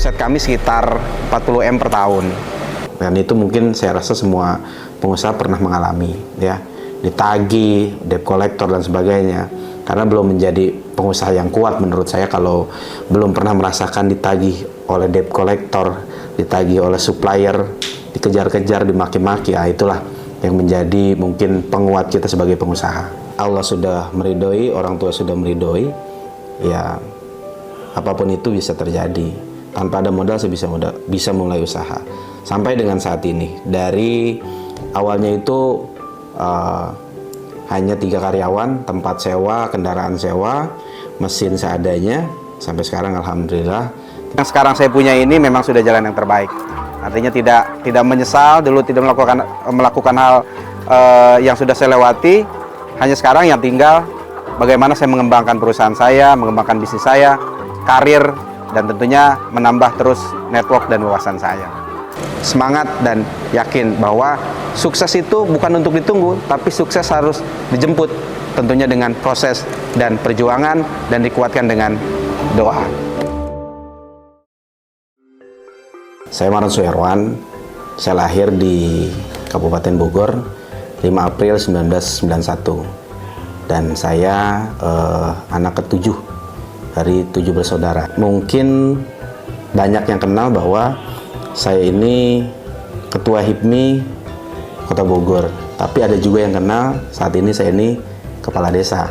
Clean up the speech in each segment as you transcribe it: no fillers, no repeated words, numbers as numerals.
Omset kami sekitar 40 M per tahun. Dan itu mungkin saya rasa semua pengusaha pernah mengalami, ya, ditagih, debt collector dan sebagainya. Karena belum menjadi pengusaha yang kuat menurut saya kalau belum pernah merasakan ditagih oleh debt collector, ditagih oleh supplier, dikejar-kejar, dimaki-maki. Itulah yang menjadi mungkin penguat kita sebagai pengusaha. Allah sudah meridhoi, orang tua sudah meridhoi, ya apapun itu bisa terjadi. Tanpa ada modal saya bisa mulai usaha. Sampai dengan saat ini, dari awalnya itu hanya 3 karyawan, tempat sewa, kendaraan sewa, mesin seadanya, sampai sekarang alhamdulillah. Yang sekarang saya punya ini memang sudah jalan yang terbaik. Artinya tidak menyesal, dulu tidak melakukan hal yang sudah saya lewati. Hanya sekarang yang tinggal bagaimana saya mengembangkan perusahaan saya, mengembangkan bisnis saya, karir, dan tentunya menambah terus network dan wawasan saya. Semangat dan yakin bahwa sukses itu bukan untuk ditunggu, tapi sukses harus dijemput, tentunya dengan proses dan perjuangan, dan dikuatkan dengan doa. Saya Marwan Suherwan, saya lahir di Kabupaten Bogor 5 April 1991, dan saya anak ke-7 dari 7 bersaudara. Mungkin banyak yang kenal bahwa saya ini Ketua HIPMI Kota Bogor, tapi ada juga yang kenal saat ini saya ini Kepala Desa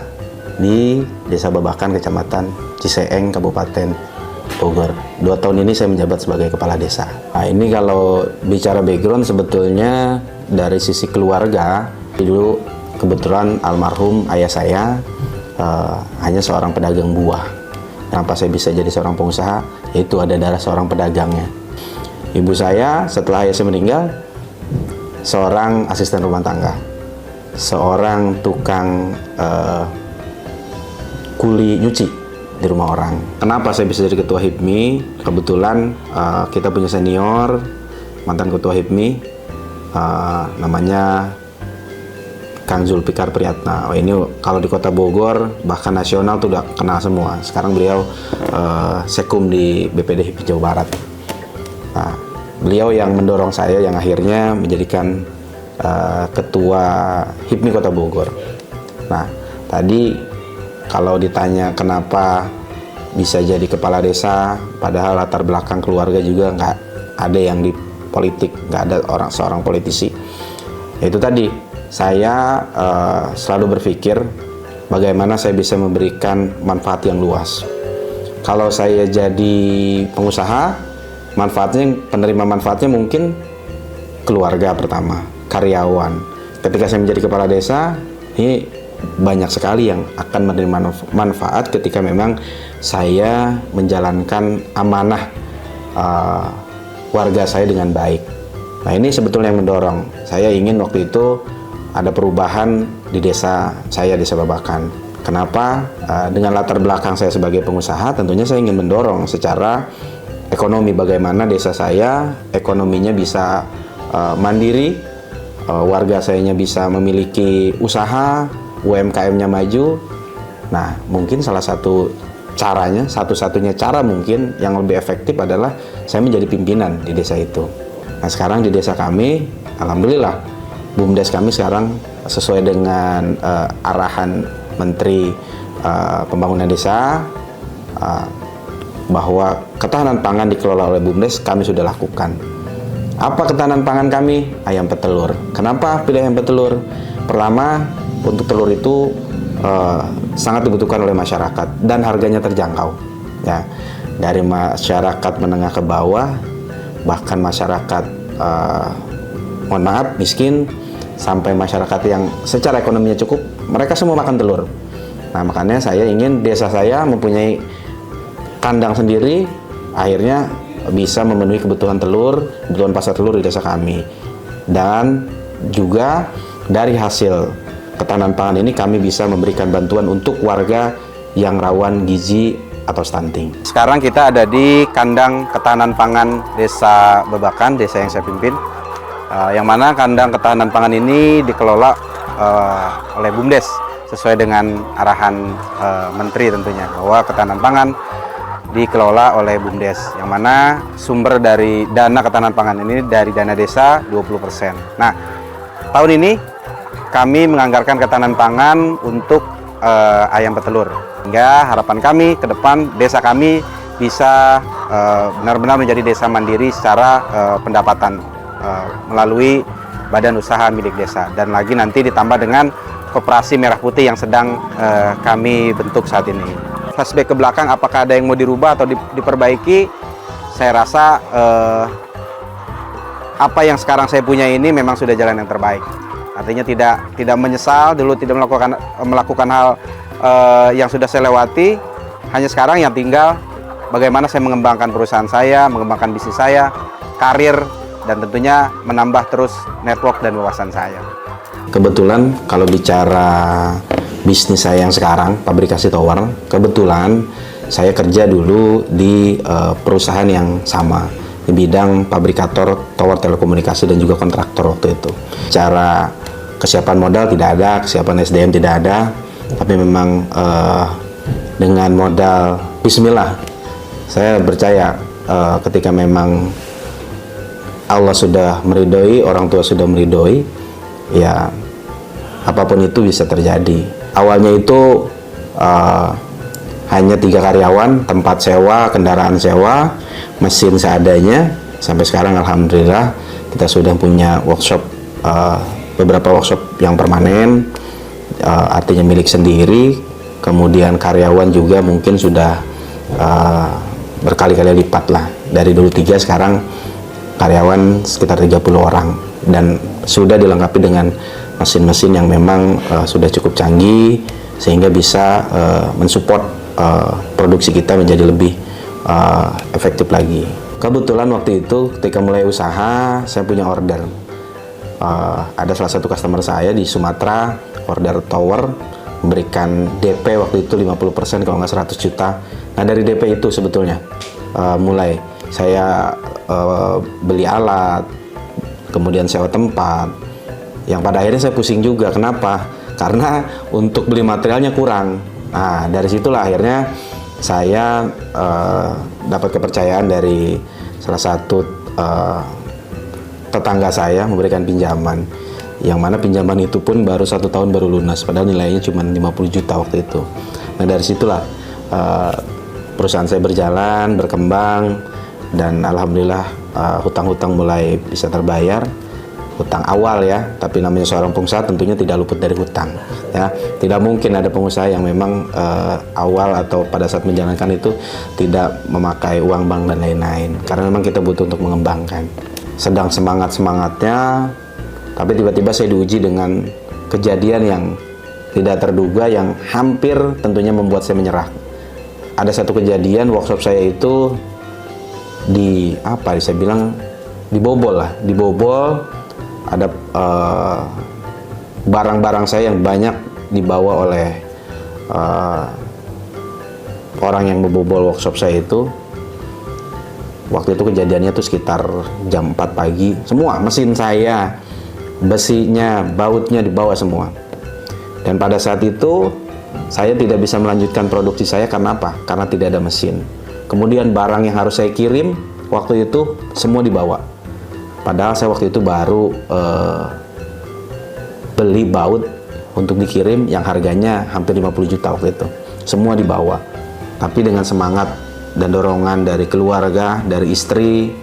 di Desa Babakan, Kecamatan Ciseeng, Kabupaten Bogor. 2 tahun ini saya menjabat sebagai Kepala Desa. Nah, ini kalau bicara background sebetulnya dari sisi keluarga, dulu kebetulan almarhum ayah saya hanya seorang pedagang buah. Kenapa saya bisa jadi seorang pengusaha? Yaitu ada darah seorang pedagangnya. Ibu saya setelah ayah saya meninggal, seorang asisten rumah tangga, seorang tukang kuli nyuci di rumah orang. Kenapa saya bisa jadi ketua HIPMI? Kebetulan kita punya senior mantan ketua HIPMI, namanya Kang Zulfikar Priyatna. Ini kalau di Kota Bogor bahkan nasional tuh udah kenal semua. Sekarang beliau Sekum di BPD HIPMI Jawa Barat. Nah, beliau yang mendorong saya, yang akhirnya menjadikan ketua HIPMI Kota Bogor. Nah, tadi kalau ditanya kenapa bisa jadi kepala desa, padahal latar belakang keluarga juga nggak ada yang di politik, nggak ada seorang politisi. Itu tadi, saya selalu berpikir bagaimana saya bisa memberikan manfaat yang luas. Kalau saya jadi pengusaha, penerima manfaatnya mungkin keluarga pertama, karyawan. Ketika saya menjadi kepala desa, ini banyak sekali yang akan menerima manfaat ketika memang saya menjalankan amanah warga saya dengan baik. Nah, ini sebetulnya yang mendorong. Saya ingin waktu itu ada perubahan di desa saya, Desa Babakan. Kenapa? Dengan latar belakang saya sebagai pengusaha, tentunya saya ingin mendorong secara ekonomi bagaimana desa saya ekonominya bisa mandiri, warga sayanya bisa memiliki usaha, UMKM-nya maju. Nah, mungkin salah satu caranya, satu-satunya cara mungkin yang lebih efektif adalah saya menjadi pimpinan di desa itu. Nah, sekarang di desa kami, alhamdulillah, BUMDes kami sekarang sesuai dengan arahan Menteri Pembangunan Desa, bahwa ketahanan pangan dikelola oleh BUMDes, kami sudah lakukan. Apa ketahanan pangan kami? Ayam petelur. Kenapa pilih ayam petelur? Pertama, untuk telur itu sangat dibutuhkan oleh masyarakat dan harganya terjangkau. Ya, dari masyarakat menengah ke bawah, bahkan masyarakat mohon maaf miskin, sampai masyarakat yang secara ekonominya cukup, mereka semua makan telur. Nah, makanya saya ingin desa saya mempunyai kandang sendiri, akhirnya bisa memenuhi kebutuhan telur, kebutuhan pasar telur di desa kami. Dan juga dari hasil ketahanan pangan ini kami bisa memberikan bantuan untuk warga yang rawan gizi atau stunting. Sekarang kita ada di kandang ketahanan pangan Desa Babakan, desa yang saya pimpin. Yang mana kandang ketahanan pangan ini dikelola oleh BUMDes sesuai dengan arahan Menteri tentunya, bahwa ketahanan pangan dikelola oleh BUMDes, yang mana sumber dari dana ketahanan pangan ini dari dana desa 20%. Nah, tahun ini kami menganggarkan ketahanan pangan untuk ayam petelur. Hingga harapan kami ke depan desa kami bisa benar-benar menjadi desa mandiri secara pendapatan melalui badan usaha milik desa. Dan lagi nanti ditambah dengan Koperasi Merah Putih yang sedang kami bentuk saat ini. Flashback ke belakang, apakah ada yang mau dirubah atau diperbaiki? Saya rasa apa yang sekarang saya punya ini memang sudah jalan yang terbaik. Artinya tidak menyesal, dulu tidak melakukan hal yang sudah saya lewati. Hanya sekarang yang tinggal bagaimana saya mengembangkan perusahaan saya, mengembangkan bisnis saya, karir, dan tentunya menambah terus network dan wawasan saya. Kebetulan kalau bicara bisnis saya yang sekarang, Pabrikasi Tower, kebetulan saya kerja dulu di perusahaan yang sama di bidang pabrikator tower telekomunikasi dan juga kontraktor waktu itu. Cara kesiapan modal tidak ada, kesiapan SDM tidak ada, tapi memang dengan modal Bismillah, saya percaya ketika memang Allah sudah meridhoi, orang tua sudah meridhoi, ya apapun itu bisa terjadi. Awalnya itu hanya 3 karyawan, tempat sewa, kendaraan sewa, mesin seadanya. Sampai sekarang alhamdulillah kita sudah punya workshop, beberapa workshop yang permanen, artinya milik sendiri. Kemudian karyawan juga mungkin sudah berkali-kali lipat lah. Dari dulu 3, sekarang karyawan sekitar 30 orang. Dan sudah dilengkapi dengan mesin-mesin yang memang sudah cukup canggih sehingga bisa mensupport produksi kita menjadi lebih efektif lagi. Kebetulan waktu itu ketika mulai usaha saya punya order, ada salah satu customer saya di Sumatera order tower, memberikan DP waktu itu 50% kalau nggak 100 juta. Nah dari DP itu sebetulnya mulai saya beli alat, kemudian sewa tempat, yang pada akhirnya saya pusing juga. Kenapa? Karena untuk beli materialnya kurang. Nah dari situlah akhirnya saya dapat kepercayaan dari salah satu tetangga saya memberikan pinjaman, yang mana pinjaman itu pun baru 1 tahun baru lunas, padahal nilainya cuma 50 juta waktu itu. Nah dari situlah perusahaan saya berjalan, berkembang, dan alhamdulillah hutang-hutang mulai bisa terbayar. Hutang awal ya, tapi namanya seorang pengusaha tentunya tidak luput dari hutang ya. Tidak mungkin ada pengusaha yang memang awal atau pada saat menjalankan itu tidak memakai uang bank dan lain-lain, karena memang kita butuh untuk mengembangkan. Sedang semangatnya, tapi tiba-tiba saya diuji dengan kejadian yang tidak terduga, yang hampir tentunya membuat saya menyerah. Ada satu kejadian workshop saya itu saya bilang dibobol. Ada barang-barang saya yang banyak dibawa oleh orang yang membobol workshop saya itu. Waktu itu kejadiannya tuh sekitar jam 4 pagi. Semua mesin saya, besinya, bautnya dibawa semua. Dan pada saat itu saya tidak bisa melanjutkan produksi saya. Karena apa? Karena tidak ada mesin. Kemudian barang yang harus saya kirim waktu itu semua dibawa. Padahal saya waktu itu baru beli baut untuk dikirim yang harganya hampir 50 juta waktu itu. Semua dibawa. Tapi dengan semangat dan dorongan dari keluarga, dari istri,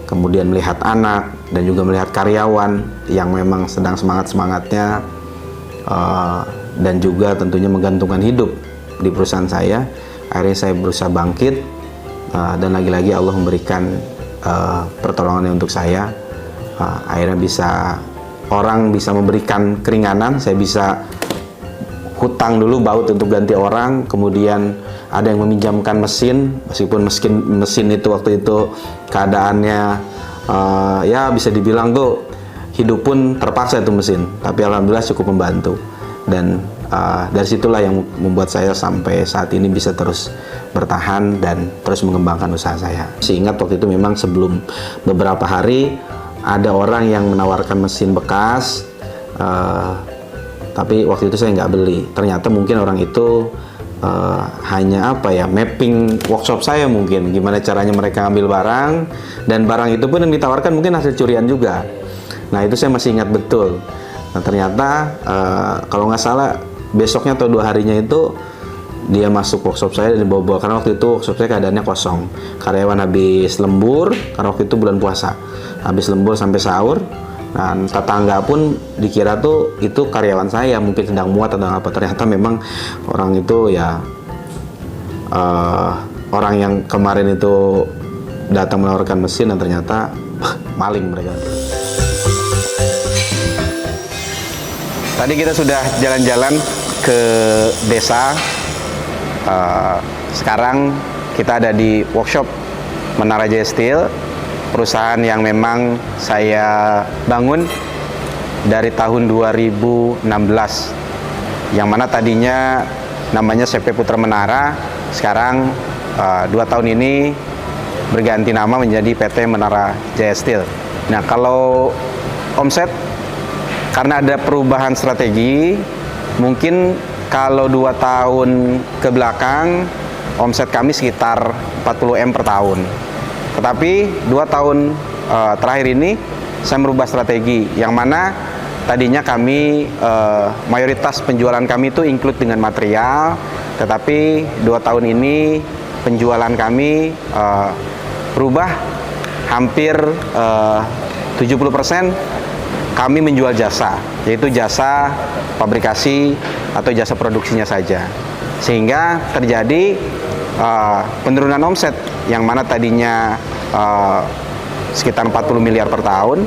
kemudian melihat anak, dan juga melihat karyawan yang memang sedang semangat-semangatnya, dan juga tentunya menggantungkan hidup di perusahaan saya, akhirnya saya berusaha bangkit, dan lagi-lagi Allah memberikan pertolongannya untuk saya. Akhirnya orang bisa memberikan keringanan, saya bisa hutang dulu baut untuk ganti orang, kemudian ada yang meminjamkan mesin, meskipun mesin itu waktu itu keadaannya ya bisa dibilang tuh hidup pun terpaksa itu mesin, tapi alhamdulillah cukup membantu. Dan dari situlah yang membuat saya sampai saat ini bisa terus bertahan dan terus mengembangkan usaha saya. Saya ingat waktu itu memang sebelum beberapa hari ada orang yang menawarkan mesin bekas, tapi waktu itu saya nggak beli. Ternyata mungkin orang itu hanya apa ya, mapping workshop saya mungkin gimana caranya mereka ambil barang, dan barang itu pun yang ditawarkan mungkin hasil curian juga. Nah itu saya masih ingat betul. Nah ternyata kalau nggak salah besoknya atau 2 harinya itu dia masuk workshop saya dan dibawa-bawa, karena waktu itu workshop saya keadaannya kosong, karyawan habis lembur karena waktu itu bulan puasa, habis lembur sampai sahur. Dan tetangga pun dikira tuh itu karyawan saya mungkin sedang muat atau apa, ternyata memang orang itu ya orang yang kemarin itu datang menawarkan mesin dan ternyata maling mereka. Tadi kita sudah jalan-jalan ke desa. Sekarang kita ada di workshop Menara Jaya Steel, perusahaan yang memang saya bangun dari tahun 2016, yang mana tadinya namanya CP Putra Menara, sekarang 2 tahun ini berganti nama menjadi PT Menara Jaya Steel. Nah kalau omset, karena ada perubahan strategi, mungkin kalau 2 tahun ke belakang omset kami sekitar 40 M per tahun. Tetapi 2 tahun terakhir ini saya merubah strategi, yang mana tadinya kami mayoritas penjualan kami itu include dengan material, tetapi 2 tahun ini penjualan kami berubah hampir 70% kami menjual jasa, yaitu jasa fabrikasi atau jasa produksinya saja, sehingga terjadi penurunan omset yang mana tadinya sekitar 40 miliar per tahun,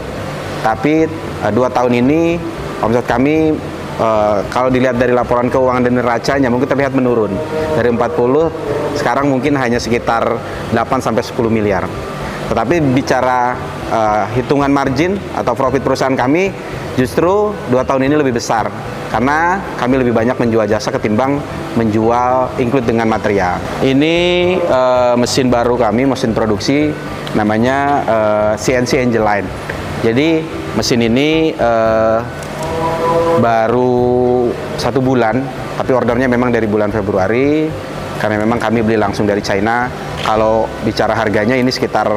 tapi 2 tahun ini omset kami kalau dilihat dari laporan keuangan dan neracanya mungkin terlihat menurun dari 40, sekarang mungkin hanya sekitar 8-10 miliar. Tetapi bicara hitungan margin atau profit perusahaan kami, justru 2 tahun ini lebih besar karena kami lebih banyak menjual jasa ketimbang menjual include dengan material. Ini mesin baru kami, mesin produksi, namanya CNC Angel Line. Jadi mesin ini baru 1 bulan, tapi ordernya memang dari bulan Februari, karena memang kami beli langsung dari China. Kalau bicara harganya ini sekitar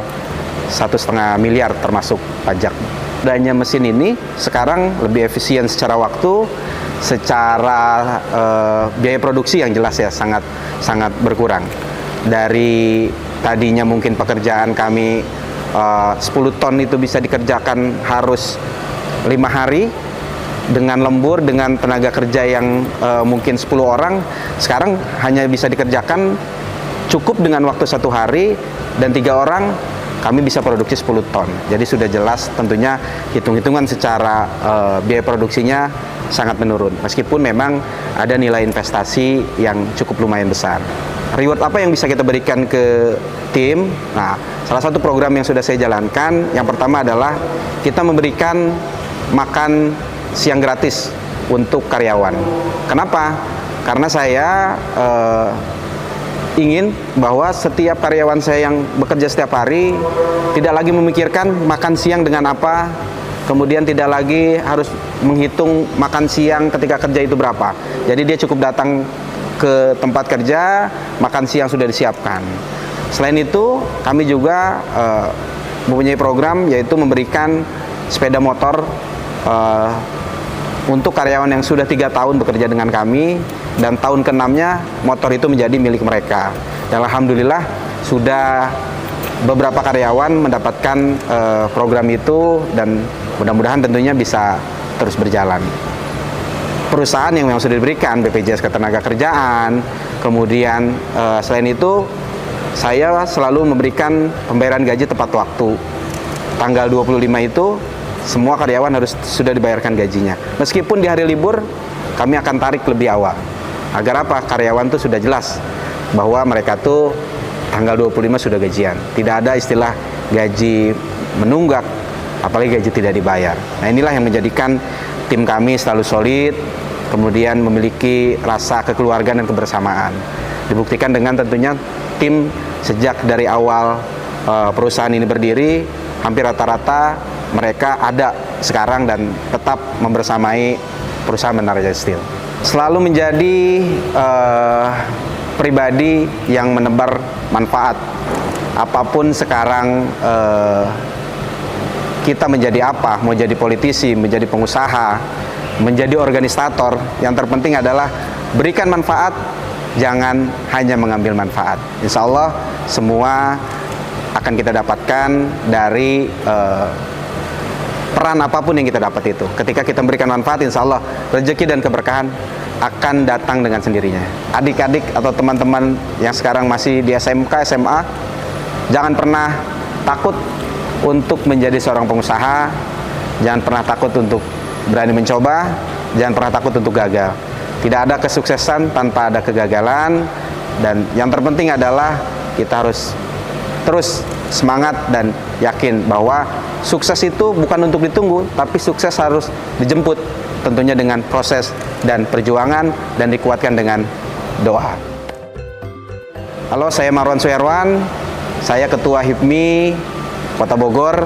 1,5 miliar termasuk pajak. Adanya mesin ini sekarang lebih efisien secara waktu, secara biaya produksi yang jelas ya sangat berkurang. Dari tadinya mungkin pekerjaan kami 10 ton itu bisa dikerjakan harus 5 hari dengan lembur, dengan tenaga kerja yang mungkin 10 orang, sekarang hanya bisa dikerjakan cukup dengan waktu 1 hari, dan 3 orang kami bisa produksi 10 ton. Jadi sudah jelas tentunya hitung-hitungan secara biaya produksinya sangat menurun, meskipun memang ada nilai investasi yang cukup lumayan besar. Reward apa yang bisa kita berikan ke tim? Nah, salah satu program yang sudah saya jalankan, yang pertama adalah kita memberikan makan siang gratis untuk karyawan. Kenapa? Karena saya ingin bahwa setiap karyawan saya yang bekerja setiap hari tidak lagi memikirkan makan siang dengan apa, kemudian tidak lagi harus menghitung makan siang ketika kerja itu berapa. Jadi dia cukup datang ke tempat kerja, makan siang sudah disiapkan. Selain itu, kami juga mempunyai program yaitu memberikan sepeda motor untuk karyawan yang sudah 3 tahun bekerja dengan kami, dan tahun ke-6-nya motor itu menjadi milik mereka. Dan alhamdulillah sudah beberapa karyawan mendapatkan program itu, dan mudah-mudahan tentunya bisa terus berjalan. Perusahaan yang memang sudah diberikan BPJS Ketenagakerjaan, kemudian selain itu saya selalu memberikan pembayaran gaji tepat waktu. Tanggal 25 itu semua karyawan harus sudah dibayarkan gajinya. Meskipun di hari libur, kami akan tarik lebih awal. Agar apa? Karyawan tuh sudah jelas bahwa mereka tuh tanggal 25 sudah gajian. Tidak ada istilah gaji menunggak, apalagi gaji tidak dibayar. Nah inilah yang menjadikan tim kami selalu solid, kemudian memiliki rasa kekeluargaan dan kebersamaan. Dibuktikan dengan tentunya tim sejak dari awal perusahaan ini berdiri, hampir rata-rata mereka ada sekarang dan tetap membersamai perusahaan Menara Jaya Steel. Selalu menjadi pribadi yang menebar manfaat. Apapun sekarang kita menjadi apa, mau jadi politisi, menjadi pengusaha, menjadi organisator, yang terpenting adalah berikan manfaat, jangan hanya mengambil manfaat. Insya Allah semua akan kita dapatkan dari peran apapun yang kita dapat itu. Ketika kita memberikan manfaat, insya Allah rezeki dan keberkahan akan datang dengan sendirinya. Adik-adik atau teman-teman yang sekarang masih di SMK, SMA, jangan pernah takut untuk menjadi seorang pengusaha, jangan pernah takut untuk berani mencoba, jangan pernah takut untuk gagal. Tidak ada kesuksesan tanpa ada kegagalan, dan yang terpenting adalah kita harus terus semangat dan yakin bahwa sukses itu bukan untuk ditunggu, tapi sukses harus dijemput, tentunya dengan proses dan perjuangan, dan dikuatkan dengan doa. Halo, saya Marwan Suherwan, saya Ketua HIPMI Kota Bogor,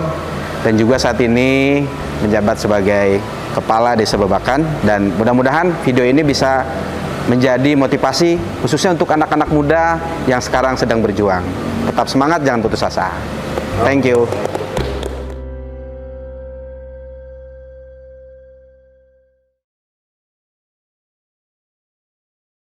dan juga saat ini menjabat sebagai Kepala Desa Babakan, dan mudah-mudahan video ini bisa menjadi motivasi khususnya untuk anak-anak muda yang sekarang sedang berjuang. Tetap semangat, jangan putus asa. Thank you.